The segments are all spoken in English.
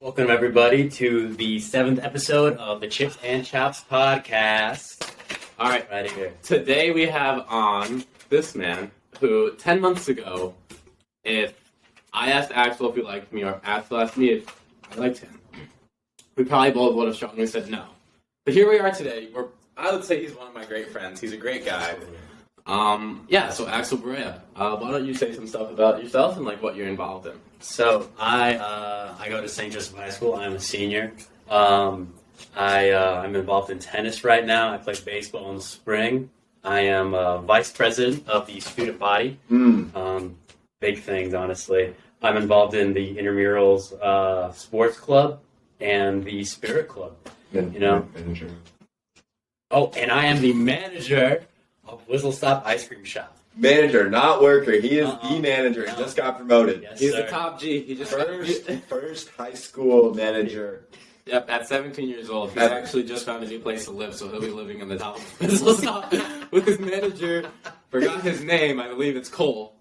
Welcome, everybody, to the 7th episode of the Chips and Chops podcast. All right, Right here. today we have on this man who 10 months ago, if I asked Axel if he liked me or Axel asked me if I liked him, we probably both would have strongly said no. But here we are today. I would say he's one of my great friends. He's a great guy. So Axel Barrea, why don't you say some stuff about yourself and like what you're involved in? So, I go to St. Joseph High School. I'm a senior. I'm involved in tennis right now. I play baseball in the spring. I am vice president of the student body. Big things, honestly. I'm involved in the intramurals sports club and the spirit club. Manager. Oh, and I am the manager of Whistle Stop Ice Cream Shop. Manager, not worker. He is the manager. He just got promoted. Yes, He's sir. the top G. He just First high school manager. Yep, at 17 years old, he's actually just found a new place to live, so he'll be living in the top of Whistle Stop with his manager. Forgot his name. I believe it's Cole.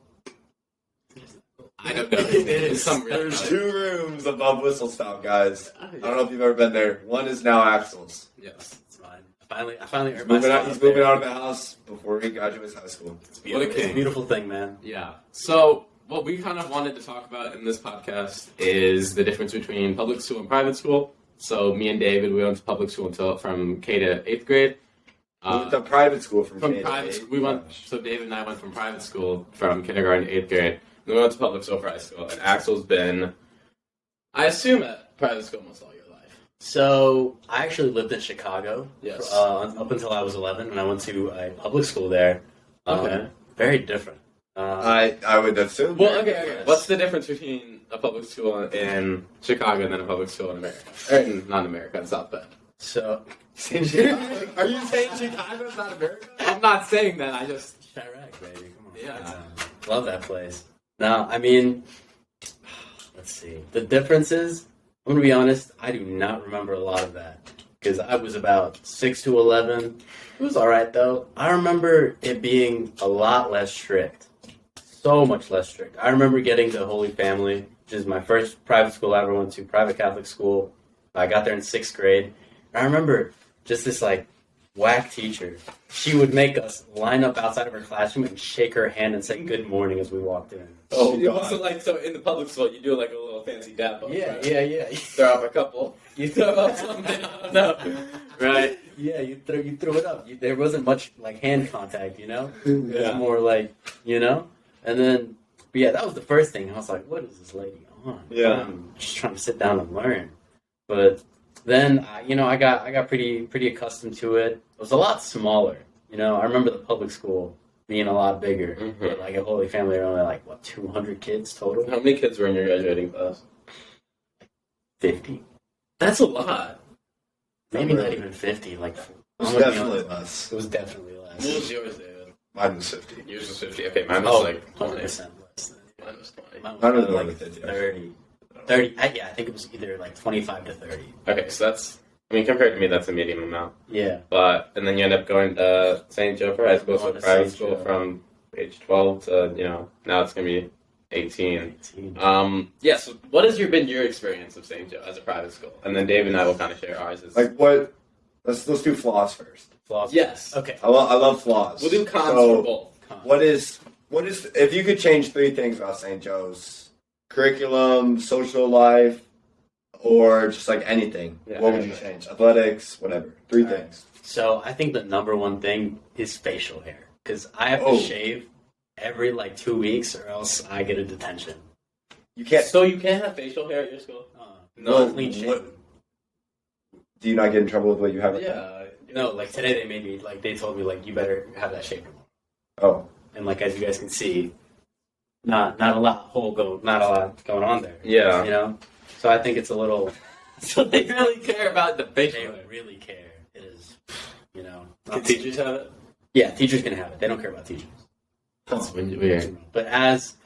I don't know. It's some There's 2 rooms above Whistle Stop, guys. I don't know if you've ever been there. One is now Axels. Yes. It's fine. I finally He's earned moving my out. He's spot moving there. out of the house before he graduates high school. It's beautiful. What a king. It's a beautiful thing, man. Yeah. So what we kind of wanted to talk about in this podcast is the difference between public school and private school. So me and David, we went to public school from K to 8th grade. We went to private school from From K to private 8. school, we went. So David and I went from private school from kindergarten to 8th grade. And we went to public school for high school. And Axel's been, I assume, at private school most all your life. So, I actually lived in Chicago Yes. up until I was 11, and I went to a public school there. Okay. Very different. I would assume. Well, okay. What's the difference between a public school in Chicago and then a public school in America? Or not in America, in South Bend. So, Are you saying Chicago's not America? I'm not saying that. I just Chirac, baby. Come on. Yeah. Love that place. No, I mean, let's see. The difference is, I'm going to be honest, I do not remember a lot of that. Because I was about 6 to 11. It was alright, though. I remember it being a lot less strict. So much less strict. I remember getting to Holy Family, which is my first private school I ever went to, private Catholic school. I got there in 6th grade. I remember just this, whack teacher. She would make us line up outside of her classroom and shake her hand and say good morning as we walked in. Oh, you God. also so in the public school you do like a little fancy dap up. Yeah, right? yeah. Throw up a couple. You throw up something. I don't know. Right? Yeah, you threw it up. There wasn't much hand contact, It was Yeah. more and then, but yeah, that was the first thing. I was like, what is this lady on? Yeah. I'm just trying to sit down and learn. But then, I got pretty accustomed to it. It was a lot smaller. I remember the public school being a lot bigger. Mhm. But at Holy Family, there were only 200 kids total? How many kids were in your graduating class? 50. That's a lot. Maybe not even 50. It was I'm gonna be definitely honest. less. It was definitely less. What was yours, David? Mine was 50. Yours was 50. Okay, mine was 100% 20. less. Mine was 20. Mine was Mine was probably, more than 50, 30. 30. I think it was either 25 to 30. Okay, so that's, compared to me, that's a medium amount. Yeah. And then you end up going to St. Joe for high school, so Going to private St. school Joe. from age 12 to, now it's going to be 18. 18. So what has been your experience of St. Joe as a private school? And then Dave and I will kind of share ours. What? Let's do flaws first. Flaws. Yes. Okay. I love flaws. We'll do cons So, for both. Cons. What is if you could change 3 things about St. Joe's curriculum, social life, or just anything? Yeah, What would you change? Athletics, whatever. 3 All right. things. So I think the number one thing is facial hair. Because I have to shave every 2 weeks or else I get a detention. You can't. So you can't have facial hair at your school? No, clean shaven. Do you not get in trouble with what you have? at Yeah. No, today they made me, they told me, you better have that shaved tomorrow. Oh. And as you guys can see, not a lot going on there. Yeah. So I think it's a little. So they really care about the They facial hair. really care. It is, Can teachers have it? Yeah, teachers can have it. They don't care about teachers. That's weird. But as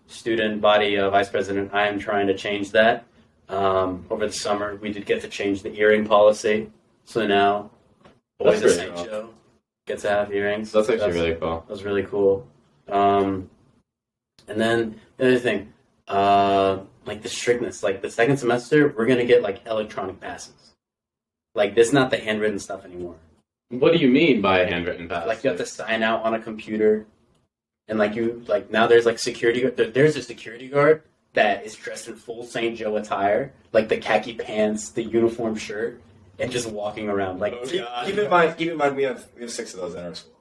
student body vice president, I am trying to change that. Over the summer, we did get to change the earring policy. So now, boys at That's St. pretty Joe get to have earrings. So that's actually really cool. That was really cool. And then the other thing, like the strictness. Like the second semester, we're gonna get like electronic passes. Like this, not the handwritten stuff anymore. What do you mean by a handwritten pass? Like you have to sign out on a computer, and now there's like security. There's a security guard that is dressed in full St. Joe attire, like the khaki pants, the uniform shirt, and just walking around. Like Keep in mind, we have 6 of those in our school.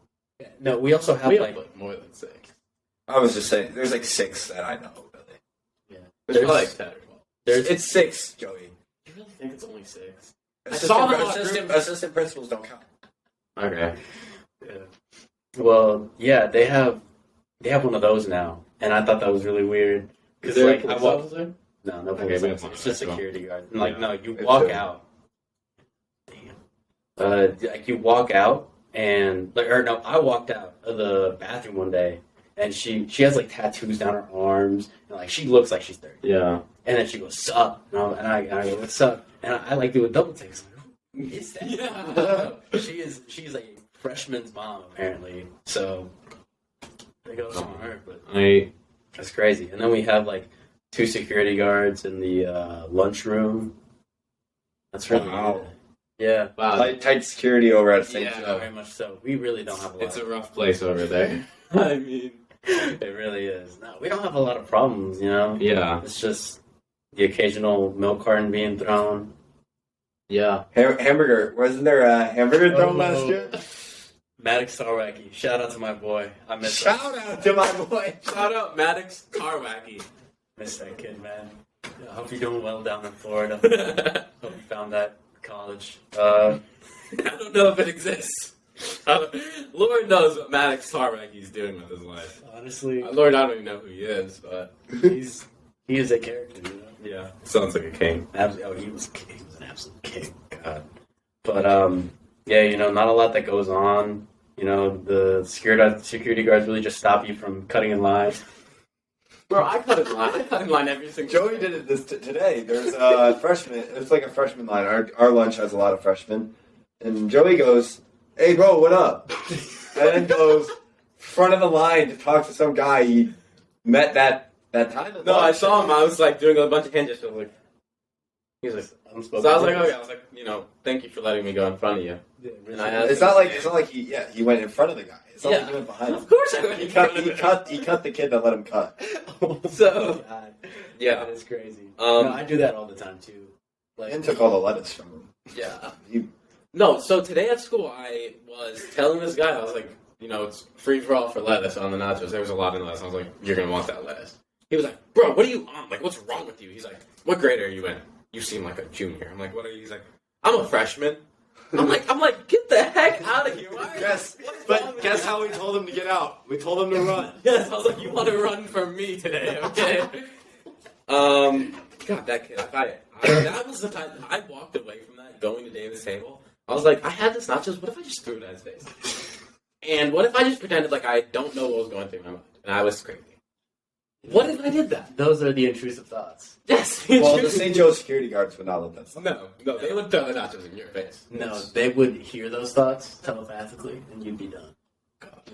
no, we also have we like have like more than 6. I was just saying, there's like 6 that I know. Really. yeah. There's probably like 10 or 12. It's 6, Joey. You really think it's only 6? Assistant principals don't count. Okay. Yeah. Well, yeah, they have one of those now, and I thought that was really weird. Is there like a police I walked, officer? no Okay, police we officer. have It's just one. security guard. And, like Yeah. no, you It's walk two. out. Like you walk out, and I walked out of the bathroom one day, and she has like tattoos down her arms, and like she looks like she's 30. Yeah. And then she goes, "Sup?" And I go, "What's up?" And I like do a double take. Who is that? Yeah. She's a freshman's mom apparently. So it goes on her, but that's crazy. And then we have like 2 security guards in the lunchroom. That's really Wow. good. Yeah. Wow. Tight security over at St. Yeah, Joe. very much so. We really don't have a lot. It's a rough place over there. I mean, It really is. No, we don't have a lot of problems, you know? yeah. It's just the occasional milk carton being thrown. Yeah. Hamburger. Wasn't there a hamburger thrown last year? Maddox Sarwacki. Shout out to my boy. I miss Shout out to my boy. Shout out Maddox Carwacky. that kid, man. I hope you're doing well down in Florida. Hope you found that college. I don't know if it exists. Lord knows what Maddox Carwacky's doing with his life. Honestly, Lord, I don't even know who he is, but he is a character, you know? yeah, sounds like a king. He was an absolute king. God. But, yeah, you know, not a lot that goes on. You know, the security guards really just stop you from cutting in line. Bro, I cut in line. I cut in line every single Joey did it today. There's a freshman. It's like a freshman line. Our lunch has a lot of freshmen. And Joey goes, "Hey, bro, what up?" And then goes front of the line to talk to some guy he met that time. at No, I lunch. saw him. I was like doing a bunch of hand gestures. Like, He's like, so I was like, okay. I was like, you know, thank you for letting me go in front of you. And I asked It's not like he went in front of the guy. It's not like he went behind him. Of course I went He in cut, front of he him. cut, he cut the kid that let him cut. So, God. yeah. That is crazy. Um, no, I do that all the time, too. Like, And took all the lettuce from him. Yeah. He, No, so today at school, I was telling this guy, I was like, you know, it's free for all for lettuce on the nachos. There was a lot of lettuce. I was like, you're going to want that lettuce. He was like, bro, what are you on? Like, what's wrong with you? He's like, what grade are you in? You seem like a junior. I'm like, what are you? He's like, I'm a freshman. I'm like, get the heck out of here. Why are you- guess, what is wrong but with guess you? how we told him to get out? We told him to run. Yes, I was like, you want to run from me today, okay? God, that kid, that was the time I walked away from that, going to David's table. I was like, I had this nachos, what if I just threw it at his face? And what if I just pretended like I don't know what was going through my mind? And I was crazy. What if I did that? those are the intrusive thoughts. Yes. Well, the St. Joe security guards would not let that slide. No, they would throw the nachos in your face. No, they would hear those thoughts telepathically, and you'd be done.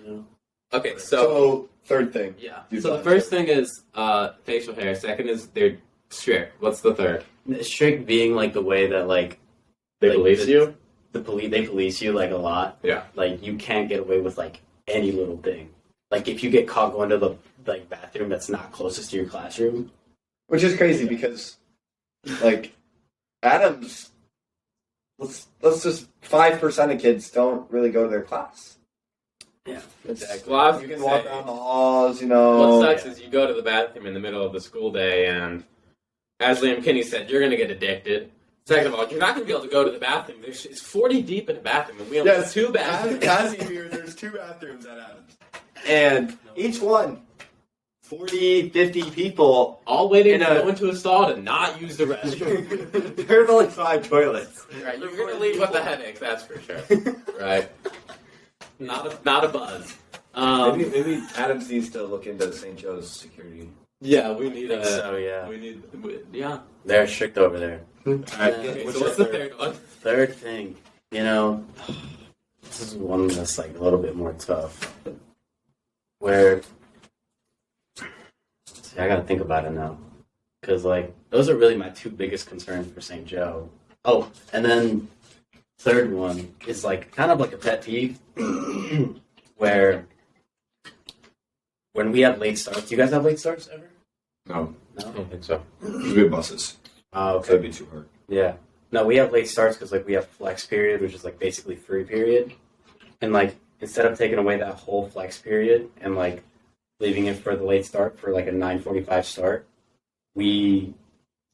You know? Okay, So, third thing. yeah. You've So the done. first thing is facial hair. Second is they're strict. What's the third? Strict being like the way that like They Like, police the- you? they police you like a lot. Yeah. Like you can't get away with like any little thing. Like if you get caught going to the like bathroom that's not closest to your classroom. Which is crazy because, like, Adams, let's just 5% of kids don't really go to their class. Yeah, Exactly. Well, I was You gonna can walk say, around the halls, you know. what sucks is you go to the bathroom in the middle of the school day, and as Liam Kinney said, you're going to get addicted. Second of all, you're not going to be able to go to the bathroom. It's 40 deep in the bathroom, and we only have 2 bathrooms. Casimir, there's 2 bathrooms at Adams. And each one, 40, 50 people. All waiting In to a- go into a stall to not use the restroom. There's only 5 toilets. Right, you're going to leave with a headache, that's for sure. Right? Not a buzz. Maybe Adams needs to look into St. Joe's security. Yeah, we need a... So yeah, yeah. they're strict over there. Alright, Yeah, so what's the third one? Third thing, you know, this is one that's like a little bit more tough. Where, see, I gotta think about it now. because like those are really my two biggest concerns for St. Joe. Oh, and then third one is like kind of like a pet peeve where when we have late starts. Do you guys have late starts ever? No, I No. don't think so. we have buses. Oh, That'd okay. be too hard. Yeah. No, we have late starts because like we have flex period, which is like basically free period, and like instead of taking away that whole flex period and like leaving it for the late start for like a 9:45 start, we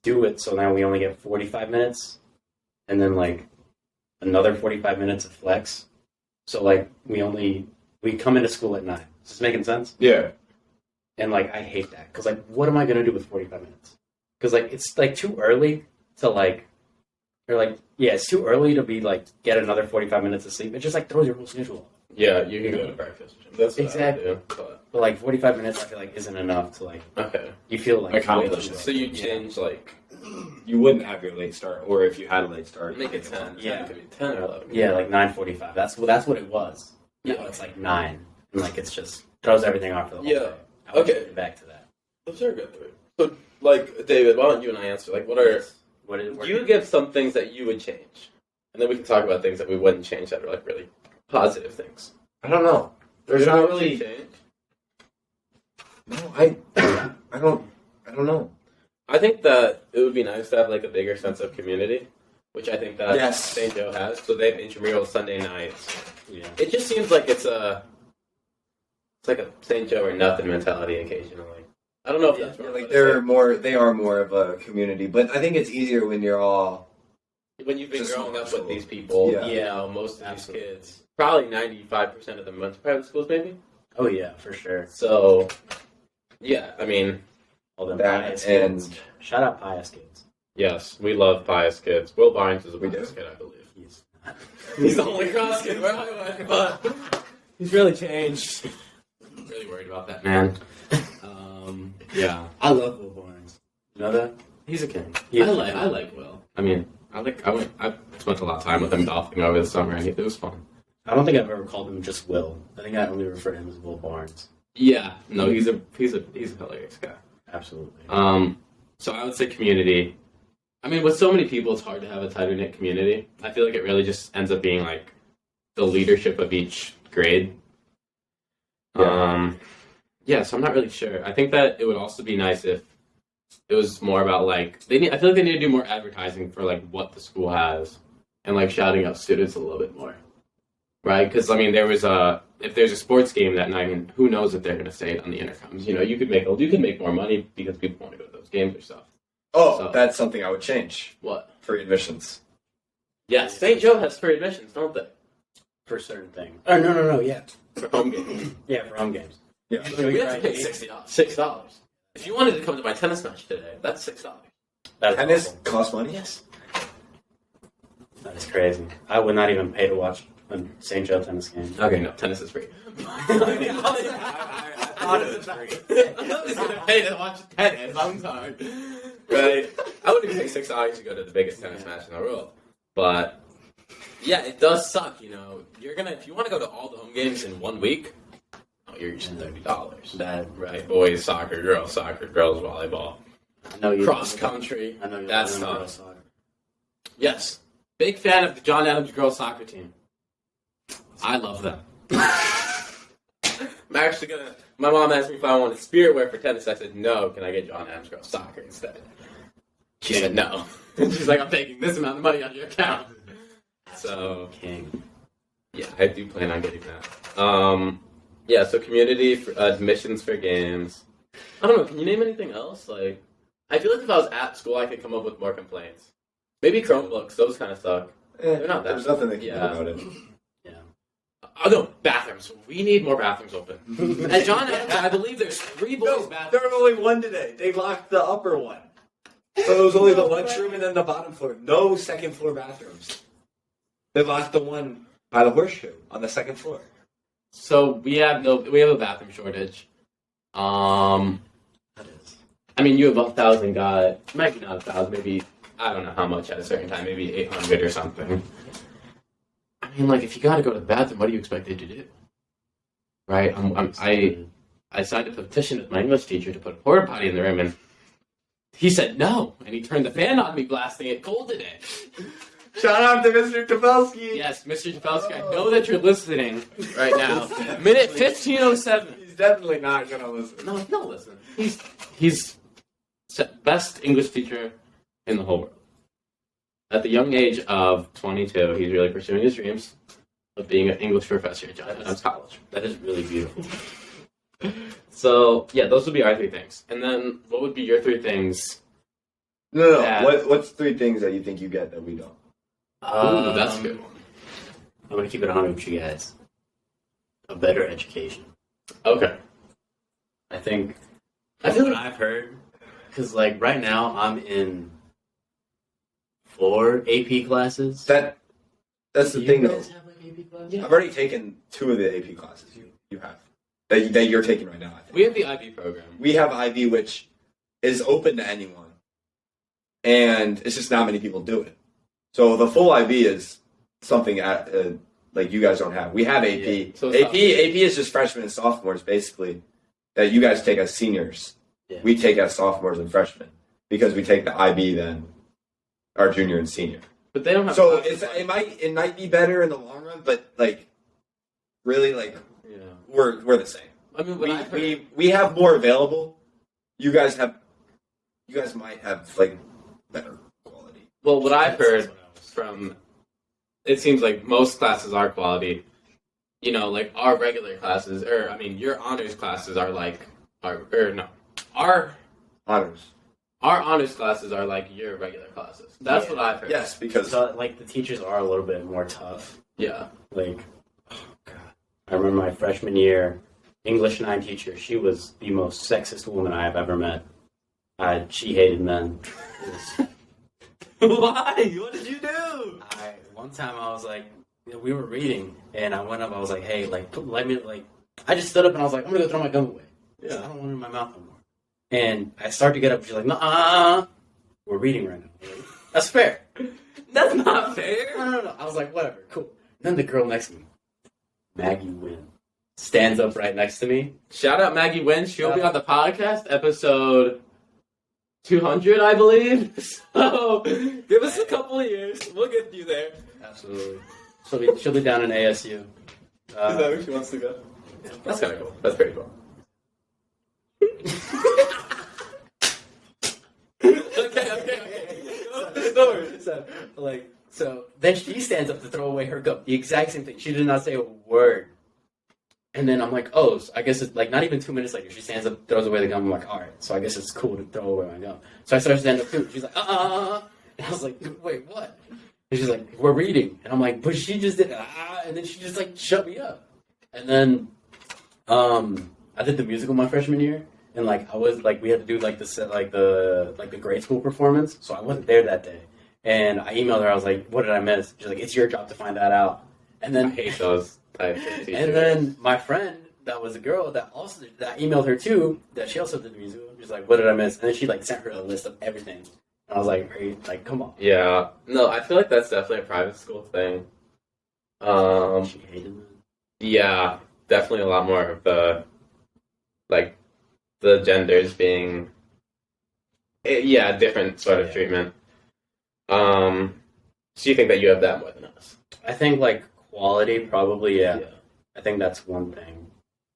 do it so now we only get 45 minutes, and then like another 45 minutes of flex. So like we come into school at 9. Is this making sense? Yeah. And like I hate that because like what am I gonna do with 45 minutes? Because like it's like too early to like, or like yeah, it's too early to be like get another 45 minutes of sleep. It just like throws your whole schedule off. Yeah, you can go to breakfast. That's what Exactly. I would do, But like 45 minutes, I feel like isn't enough to like. but- okay. You feel like Accomplish way too it. So you late. change like You wouldn't have your late start, or if you had a late start, make it 10. Yeah. It could be 10 or 11. Yeah, like 9:45. That's what it was. Yeah. Now it's like 9, and like it's just throws everything off for the whole Yeah. day. I want to Okay. get back to that. Those are good three. So, like, David, why don't you and I answer? Like, what are What is you give some things that you would change, and then we can talk about things that we wouldn't change that are like really positive things. I don't know. There's You know not what really. you change. No, I don't know. I think that it would be nice to have like a bigger sense of community, which I think that Yes. St. Joe has. So they have intramural Sunday nights. Yeah. It just seems like it's like a St. Joe or nothing mentality occasionally. I don't know if that's Yeah, wrong, like but they are more of a community, but I think it's easier when you're all. when you've been Just growing up school. with these people, Yeah. you know, most of Absolutely. these kids, probably 95% of them went to private schools, maybe. Oh yeah, for sure. So, yeah, I mean, All them That pious and- kids. Shout out pious kids. yes, we love pious kids. Will Barnes is a We pious do. kid, I believe. He's He's the only cross kid where I went, but he's really changed. I'm really worried about that man. Yeah, I love Will Barnes. You know that? He's a king. He is a king. I like Will. I mean, I spent a lot of time with him golfing over the summer, and it was fun. I don't think I've ever called him just Will. I think I only refer to him as Will Barnes. Yeah, no, he's a hilarious guy. Absolutely. So I would say community. I mean, with so many people, it's hard to have a tighter knit community. I feel like it really just ends up being like the leadership of each grade. Yeah, so I'm not really sure. I think that it would also be nice if it was more about like I feel like they need to do more advertising for like what the school has and like shouting out students a little bit more, right? Because I mean, if there's a sports game that night, and who knows if they're going to say it on the intercoms? You know, you could make more money because people want to go to those games or stuff. Oh, So- that's something I would change. What? Free admissions. Yes, St. Joe has free admissions, don't they? For certain things. Oh, no, yeah. For home games. Yeah, for home games. Yeah. We have to pay $6. If you wanted to come to my tennis match today, that's $6. That is Tennis awful. costs money. Yes. That is crazy. I would not even pay to watch a St. Joe tennis game. Okay, no, tennis is free. thought it was free. I'm not just gonna pay to watch tennis. I'm sorry. Right? I wouldn't pay $6 to go to the biggest tennis match in the world, but yeah, it does suck. You know, if you want to go to all the home games in 1 week, you're using $30. Bad. Right? Boys soccer, girls volleyball, I know you. cross country. I know you. That's I know tough. girls soccer. Yes. Big fan of the John Adams girls soccer team. I love them. I'm actually gonna. My mom asked me if I wanted spirit wear for tennis. I said no. Can I get John Adams girls soccer instead? She said no. She's like, I'm taking this amount of money out of your account. So King. yeah, I do plan on getting that. Yeah. So community for, admissions for games. I don't know. Can you name anything else? Like, I feel like if I was at school, I could come up with more complaints. Maybe Chromebooks. Those kind of suck. They're not that. There's nothing they can Yeah. do about it. Yeah. Oh no, bathrooms. We need more bathrooms open. At John Adams, I believe there's 3 boys' bathrooms. There was only one today. They locked the upper one. So it was only the lunchroom and then the bottom floor. No second floor bathrooms. They locked the one by the horseshoe on the second floor. So we have a bathroom shortage. That is. I mean, you have 1,000 guys. Maybe not 1,000. Maybe I don't know how much at a certain time. Maybe 800 or something. I mean, like if you got to go to the bathroom, what do you expect it to do? Right? I signed a petition with my English teacher to put a porta potty in the room, and he said no, and he turned the fan on me, blasting it cold today. Shout out to Mr. Tafelsky. Yes, Mr. Jafelsky, I know that you're listening right now. Minute 15:07. He's definitely not gonna listen. No, no, listen. He's the best English teacher in the whole world. At the young age of 22, he's really pursuing his dreams of being an English professor at John Adams College. That is really beautiful. So, yeah, those would be our 3 things. And then, what would be your 3 things? No. Yeah. What's 3 things that you think you get that we don't? Ooh, that's a good one. I'm gonna keep it on with you guys. A better education. Okay. I think. I feel What like I've heard, because like right now I'm in 4 AP classes. That's the Do thing, you though. guys have like AP classes? I've already taken 2 of the AP classes you have that you're taking right now. I think we have the IB program. we have IB, which is open to anyone, and it's just not many people do it. So the full IB is something like you guys don't have. We have AP. Yeah. So AP is just freshmen and sophomores, basically, that you guys take as seniors. Yeah. We take as sophomores and freshmen because we take the IB then our junior and senior. But they don't have So classes it might be better in the long run, but like really like Yeah. we're the same. I mean, what I've heard, We have more available. You guys might have like better quality. well, what I've That's heard what I was- from, it seems like most classes are quality. You know, like our regular classes, or I mean, your honors classes are like, our Honors. honors classes are like your regular classes. That's Yeah. what I've heard. Yes, because So like the teachers are a little bit more tough. Yeah. Like, oh god, I remember my freshman year English 9 teacher. She was the most sexist woman I have ever met. She hated men. It was- Why? What did you do? One time I was like, we were reading, and I went up. I was like, hey, like, let me, like, I just stood up and I was like, I'm gonna go throw my gum away. Yeah. I don't want it in my mouth anymore. And I start to get up. She's like, no, we're reading right now. I'm like, that's fair. That's not fair. No. I was like, whatever, cool. Then the girl next to me, Maggie Wynn, stands up right next to me. Shout out Maggie Wynn. She'll be on the podcast, episode 200, I believe. So give us a couple of years. We'll get you there. Absolutely. She'll be down in ASU. Is that where she wants to go? That's kind of cool. That's pretty cool. okay. So then she stands up to throw away her gum. The exact same thing. She did not say a word. And then I'm like, oh, so I guess it's like not even 2 minutes later. She stands up, throws away the gum. I'm like, all right, so I guess it's cool to throw away my gum. So I started standing up too. She's like, And I was like, wait, what? And she's like, we're reading. And I'm like, but she just did, and then she just like shut me up. And then I did the musical my freshman year. And like I was like we had to do like the grade school performance, so I wasn't there that day. And I emailed her. I was like, "What did I miss?" She's like, "It's your job to find that out." And I then hate those types of teachers. and then my friend that was a girl that I emailed her too, that she also did the musical. She's like, "What did I miss?" And then she like sent her a list of everything. And I was like, "Are you, like, come on." Yeah. No, I feel like that's definitely a private school thing. She hated me. Yeah, definitely a lot more of the, like, the genders being, different sort of Yeah. treatment. So you think that you have that more than us? I think like quality, probably, yeah. I think that's one thing.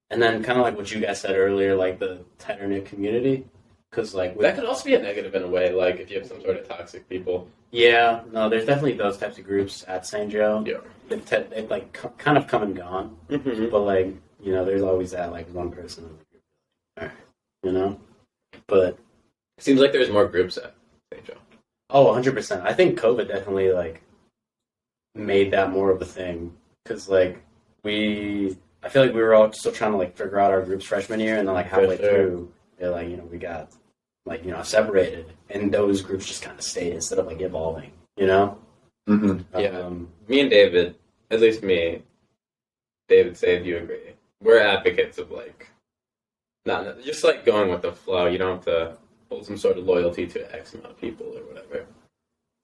And then kind of like what you guys said earlier, like the tighter knit community, because like That could also be a negative in a way, like if you have some sort of toxic people. yeah, no, there's definitely those types of groups at St. Joe. Yeah. They've like kind of come and gone, but like there's always that like one person, But Seems like there's more groups at St. Joe. oh, 100%. I think COVID definitely like made that more of a thing because like I feel like we were all still trying to like figure out our groups freshman year, and then like halfway sure. through, they're like we got like separated, and those groups just kind of stayed instead of like evolving. Mm-hmm. Yeah. Me and David, at least me, David, say if you agree, we're advocates of like, not just like going with the flow. You don't have to hold some sort of loyalty to X amount of people or whatever.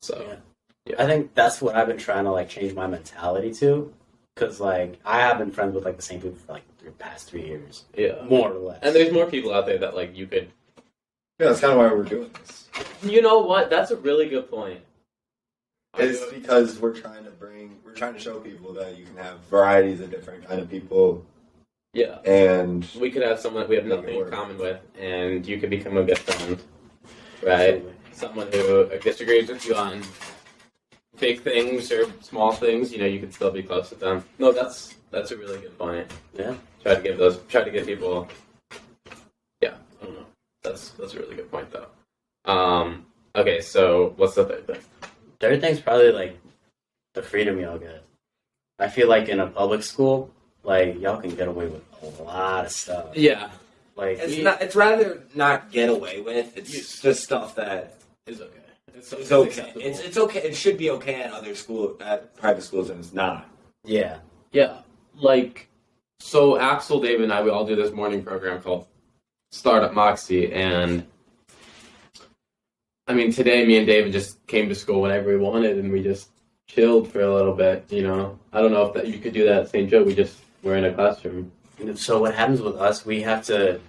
So, yeah. I think that's what I've been trying to like change my mentality to, because like I have been friends with like the same people for like the past 3 years, Yeah. more or less. And there's more people out there that like you could Yeah, that's kind of why we're doing this. You know what? That's a really good point. It's because we're trying to show people that you can have varieties of different kind of people. Yeah. And we could have someone that we have nothing in common with, and you could become a good friend, right? Someone who disagrees with you on big things or small things, you could still be close with them. No, that's a really good point. Yeah. Try to get people. Yeah, I don't know. That's a really good point, though. Okay, so what's the third thing? Third thing's probably like the freedom y'all get. I feel like in a public school, like y'all can get away with a lot of stuff. Yeah, like It's rather not get away with. It's just stuff that it's okay. it's okay. It's okay. It should be okay at private schools, and it's not. Yeah. Yeah, like, so Axel, David, and I, we all do this morning program called Startup Moxie, and I mean, today me and David just came to school whenever we wanted, and we just chilled for a little bit, I don't know if you could do that at St. Joe. We're in a classroom. So what happens with us, we have to,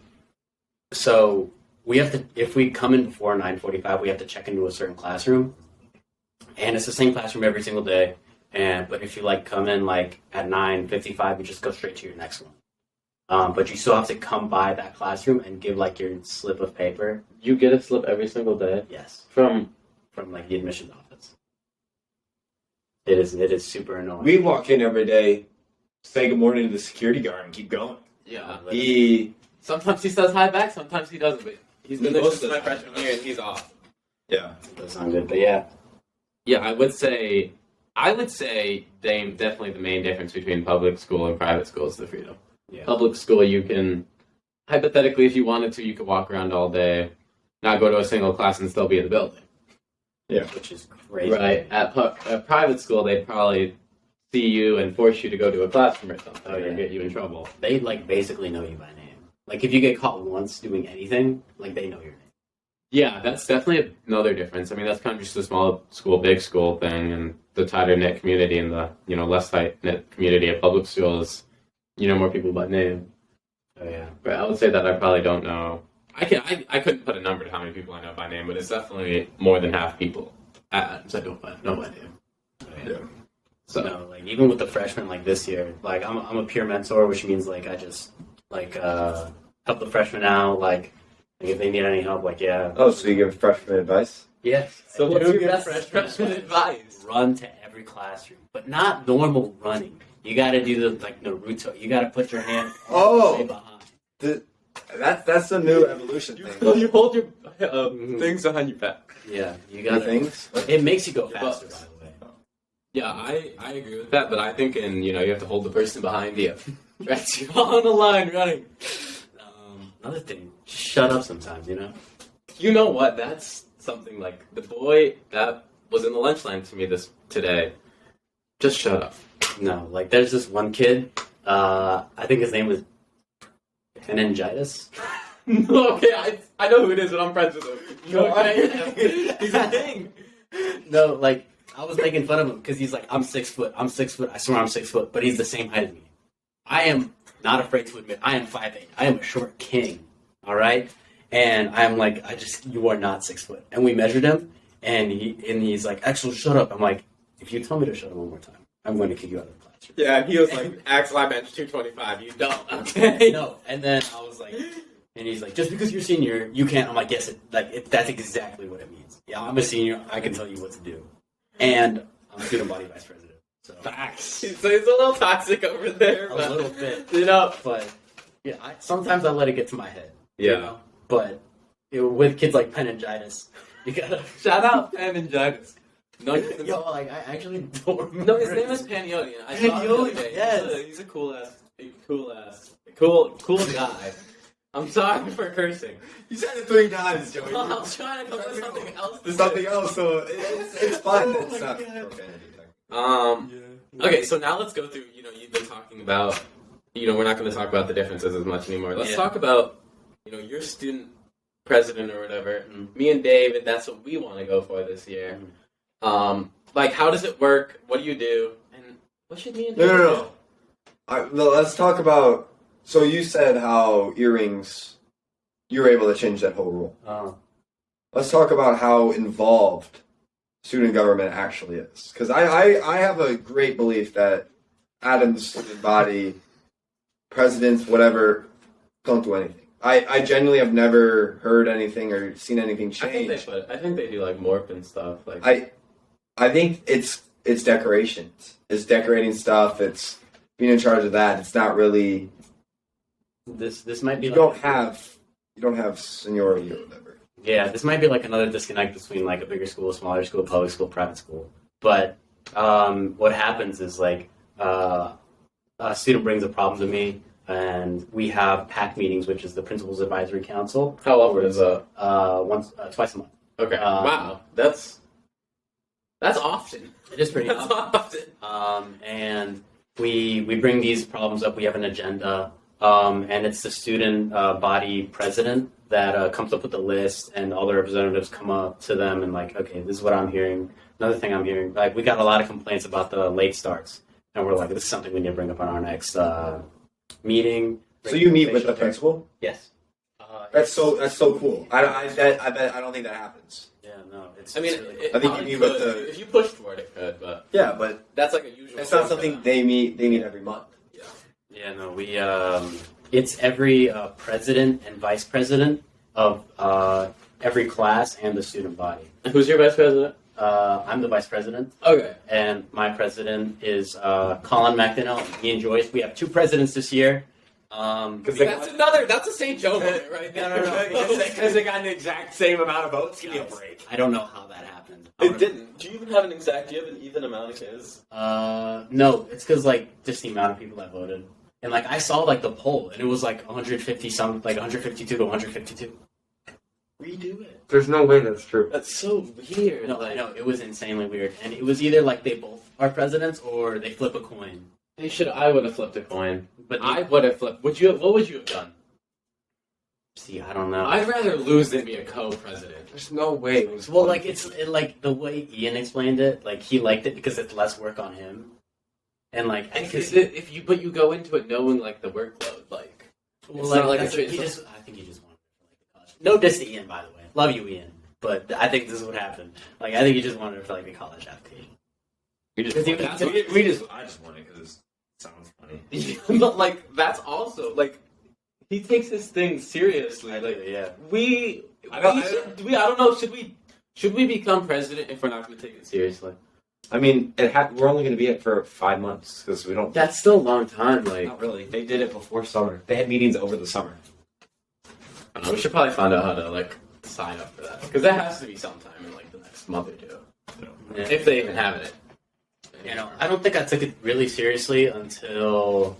if we come in before 9:45, we have to check into a certain classroom, and it's the same classroom every single day. But if you come in at 9:55, you just go straight to your next one. But you still have to come by that classroom and give your slip of paper. You get a slip every single day? Yes. From the admissions office. It is super annoying. We walk in every day, say good morning to the security guard, and keep going. Yeah. Sometimes he says hi back, sometimes he doesn't, but he's been there Most since of my the time. freshman year, and he's off. yeah. It does sound good, but yeah. Yeah, I would say definitely the main difference between public school and private school is the freedom. Yeah. Public school, you can, hypothetically, if you wanted to, you could walk around all day, not go to a single class, and still be in the building. Yeah. Which is crazy. Right. At private school, they'd probably see you and force you to go to a classroom or something, or get you in trouble. They basically know you by name. If you get caught once doing anything, they know your name. Yeah, that's definitely another difference. I mean, that's kind of just the small school, big school thing, and the tighter knit community and the less tight knit community of public schools. More people by name. Oh yeah. But I would say that I probably don't know. I couldn't put a number to how many people I know by name, but it's definitely more than half people. I don't know by name. Oh, yeah. Yeah. So No, even with the freshmen this year, I'm a peer mentor, which means I just help the freshmen out, if they need any help, yeah. Oh, so you give freshman advice? Yes. So I what's do your give best freshman advice? Run to every classroom, but not normal running. You got to do the Naruto. You got to put your hand way behind. That's the new evolution thing. You hold your things behind your back. Yeah, you New got things? It makes you go faster, by the way. Yeah, I agree with that, but I think you have to hold the person behind you. Right, you're on the line running. Another thing, shut up sometimes, You know what? That's something the boy that was in the lunch line to me today. Just shut up. No, there's this one kid, I think his name was meningitis. Okay, I know who it is, but I'm friends with him. Okay. He's a thing. No, I was making fun of him because he's I'm 6 foot. I swear I'm 6 foot, but he's the same height as me. I am not afraid to admit I am 5'8". I am a short king. All right, and I'm you are not 6 foot. And we measured him, and he's like, Axel, shut up. I'm like, if you tell me to shut up one more time, I'm going to kick you out of the classroom. Yeah, and he was like, Axel, I bench 225. You don't. Okay. No, and then I was like, and he's like, just because you're senior, you can't. I'm like, yes, that's exactly what it means. Yeah, I'm a senior. I can tell you what to do. And I'm student body vice president. So Facts. So he's a little toxic over there. a little bit, but yeah, sometimes I let it get to my head. Yeah. But with kids like meningitis, you gotta Shout out Meningitis. No, yo, I actually don't remember. no, his name is Panionian. I saw him the other day. Yes. He's a cool guy. I'm sorry for cursing. You said it 3 times, Joey. I'm trying to come up with something else to say. Something else, so it's fine. It's not profanity. Okay, so now let's go through, you've been talking about, we're not going to talk about the differences as much anymore. Let's talk about, your student president or whatever. Mm-hmm. Me and David, that's what we want to go for this year. How does it work? What do you do? And what should me and David do? No. Let's talk about, so you said how earrings you were able to change that whole rule. Oh. Let's talk about how involved student government actually is. Because I have a great belief that Adam's student body, presidents, whatever, don't do anything. I genuinely have never heard anything or seen anything change. I think they do like morph and stuff. Like I think it's decorations. It's decorating stuff. It's being in charge of that. It's not really. This might be. You like, don't have seniority or whatever. Yeah, this might be like another disconnect between like a bigger school, smaller school, public school, private school. But what happens is like a student brings a problem to me, and we have PAC meetings, which is the Principal's Advisory Council. how often is that? Twice a month. Okay. Wow, that's often. It is pretty That's often. often. And we bring these problems up. We have an agenda, and it's the student body president that comes up with the list, and all the representatives come up to them and like, okay, this is what I'm hearing. Another thing I'm hearing, like we got a lot of complaints about the late starts, and we're like, this is something we need to bring up on our next meeting. So you meet with the principal? Yes. That's so cool. I bet I don't think that happens. Yeah, no. It's. I mean, it's really, it, I think it you meet with could. the- If you pushed for it, it could. But Yeah, but that's like a usual. it's not thing for something them. they meet every month. yeah, no. We it's every president and vice president of every class and the student body. Who's your vice president? I'm the vice president. Okay. And my president is Colin McDonnell and Ian Joyce. We have two presidents this year. That's a St. Joe moment right there. No. Because they got an exact same amount of votes. Give me a break. I don't know how that happened. It didn't. Do you even have an exact? Do you have an even amount of kids? No, it's because like just the amount of people that voted, and like I saw like the poll, and it was like 150 some, like 152 to 152. Redo it. There's no way that's true. That's so weird. No, I know it was insanely weird, and it was either like they both are presidents or they flip a coin. I would have flipped a coin, But I would have flipped. What would you have done? see, I don't know. I'd rather lose than be a co-president. There's no way it was. Well, like like the way Ian explained it, like he liked it because it's less work on him, and like If you go into it knowing like the workload, like well, it's like, not like that's- a he just I think he just wanted it for like the college. No diss to Ian, by the way. Love you, Ian, but I think this is what happened. Like I think he just wanted it for like the college application. We just, 'Cause he- that's he- what- I just want it because it sounds funny. but like that's also like he takes his thing seriously. Like yeah. I don't know. Should we become president if we're not going to take it seriously? I mean, we're only going to be it for 5 months because we don't. That's still a long time. Like Not really. They did it before summer. They had meetings over the summer. I don't know, we should probably find out how to like sign up for that because that has to be sometime in like the next month or two, Yeah. if they even have it. You know, I don't think I took it really seriously until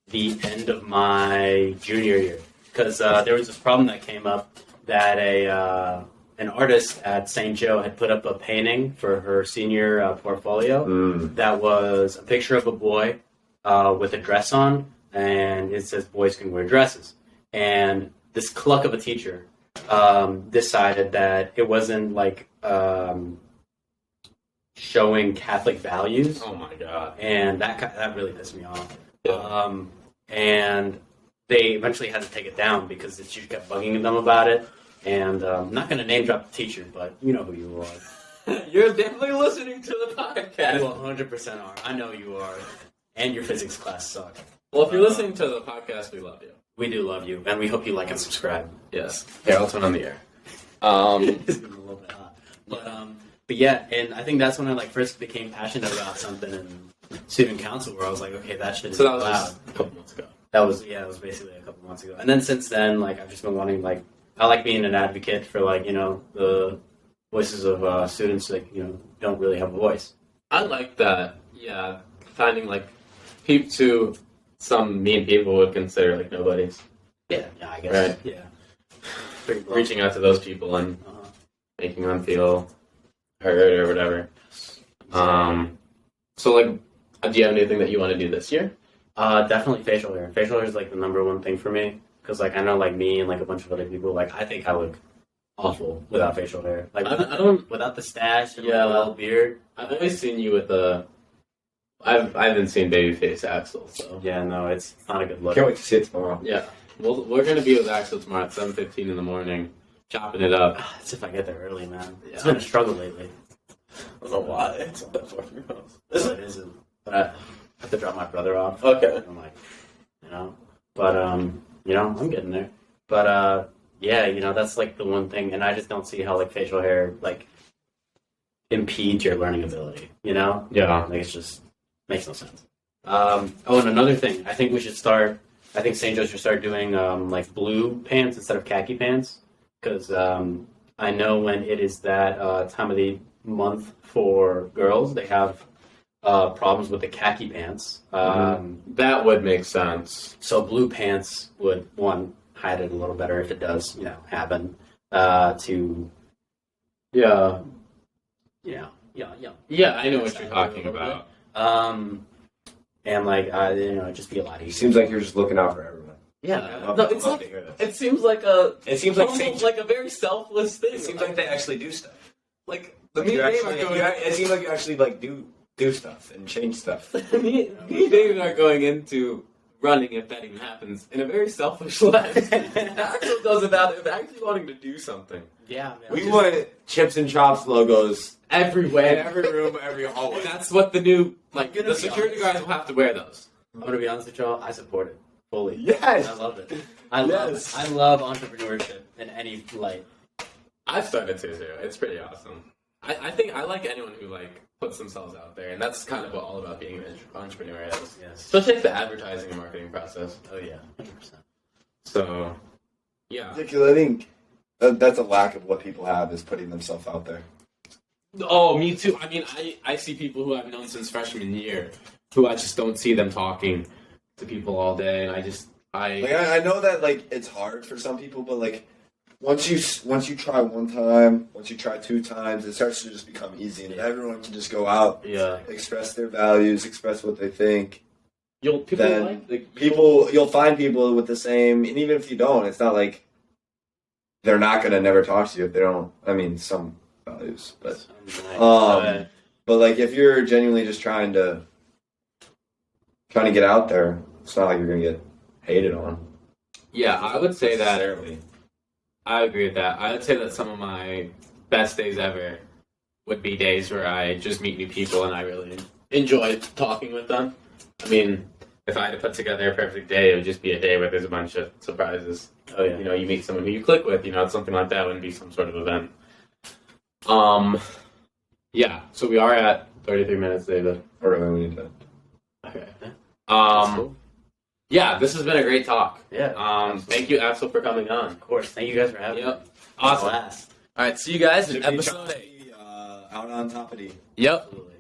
the end of my junior year, because there was this problem that came up that an artist at St. Joe had put up a painting for her senior portfolio that was a picture of a boy with a dress on, and it says boys can wear dresses. And this cluck of a teacher decided that it wasn't like showing Catholic values. Oh my god! And that really pissed me off. Yeah. And they eventually had to take it down because the teacher kept bugging them about it. And I'm not going to name drop the teacher, but you know who you are. You're definitely listening to the podcast. You 100% are. I know you are. And your physics class sucked. Well, if you're listening to the podcast, we love you. We do love you, and we hope you like and subscribe. Yes. Here, I'll turn on the air. It's been a little bit hot. But yeah, and I think that's when I like first became passionate about something in student council, where I was like, okay, that shit is So that was allowed. just a couple months ago. That was basically a couple months ago. And then since then, like I've just been wanting, like, I like being an advocate for, like, you know, the voices of students that, you know, don't really have a voice. I like that. Yeah, finding like people to some mean people would consider like nobodies. Yeah, I guess. Right. Yeah. Pretty blunt. Reaching out to those people and Uh-huh. making them feel heard or whatever. So like, do you have anything that you want to do this year? Definitely facial hair. Facial hair is like the number one thing for me, because like I know like me and like a bunch of other people, like I think I look awful without facial hair. Like I don't. without the stash and Yeah. like, the little beard. I've always seen you with the. I haven't seen babyface Axel, so Yeah, no, it's not a good look. Can't wait to see it tomorrow. yeah. we're gonna be with Axel tomorrow at 7:15 in the morning, chopping it up. That's if I get there early, man. It's Yeah. been a struggle lately. I don't know why. It's not that far from your house. Is it? Isn't. But I have to drop my brother off. Okay. I'm like, but I'm getting there. But yeah, that's like the one thing, and I just don't see how like facial hair like impedes your learning ability. Yeah. Like it's just makes no sense. And another thing, I think St. Joe should start doing like blue pants instead of khaki pants, because I know when it is that time of the month for girls, they have problems with the khaki pants. That would make sense. So blue pants would, one, hide it a little better if it does, happen. Two, Yeah. yeah. Yeah, I know what you're talking about. And like, just be a lot easier. Seems like you're just looking out for everyone. Yeah. No, it's Love like to hear that. it seems like a. It seems like almost like a very selfless thing. It seems like they actually do stuff. like Like me you and Dave actually, are going. it seems like you actually like do stuff and change stuff. me and Dave are going into running, if that even happens, in a very selfish way. Axel goes about it actually wanting to do something. Yeah. We want Chips and Chops logos. Everywhere, in every room, every hallway. That's what the new, like, gonna the be security honest. guards will have to wear those. I'm gonna be honest with y'all. I support it fully. Yes. I love it. I love entrepreneurship in any light. I've started to too. It's pretty awesome. I think I like anyone who like puts themselves out there, and that's kind of what all about being an entrepreneur is. Yes. Especially like the advertising and marketing process. Oh yeah. 100%. So, yeah. Because I think that's a lack of what people have is putting themselves out there. Oh, me too. I mean, I see people who I've known since freshman year who I just don't see them talking to people all day, and I know that like it's hard for some people, but like once you try one time, once you try two times, it starts to just become easy, and everyone can just go out, Yeah. express their values, express what they think. people Then like you'll find people with the same, and even if you don't, it's not like they're not gonna never talk to you if they don't. I mean, some values, but but like if you're genuinely just trying to get out there, it's not like you're gonna get hated on. Yeah, I would say that. necessarily. I agree with that. I would say that some of my best days ever would be days where I just meet new people and I really enjoy talking with them. I mean, if I had to put together a perfect day, it would just be a day where there's a bunch of surprises. Oh yeah. You meet someone who you click with, something like that wouldn't be some sort of event. Yeah, so we are at 33 minutes, David. Or really we need to. Okay. That's cool. Yeah, this has been a great talk. Yeah. Thank you, Axel, for coming on. Of course. Thank you guys for having me. Yep. Awesome. Blast. All right, see you guys in Should be episode 8. out on top of the. Yep. Absolutely.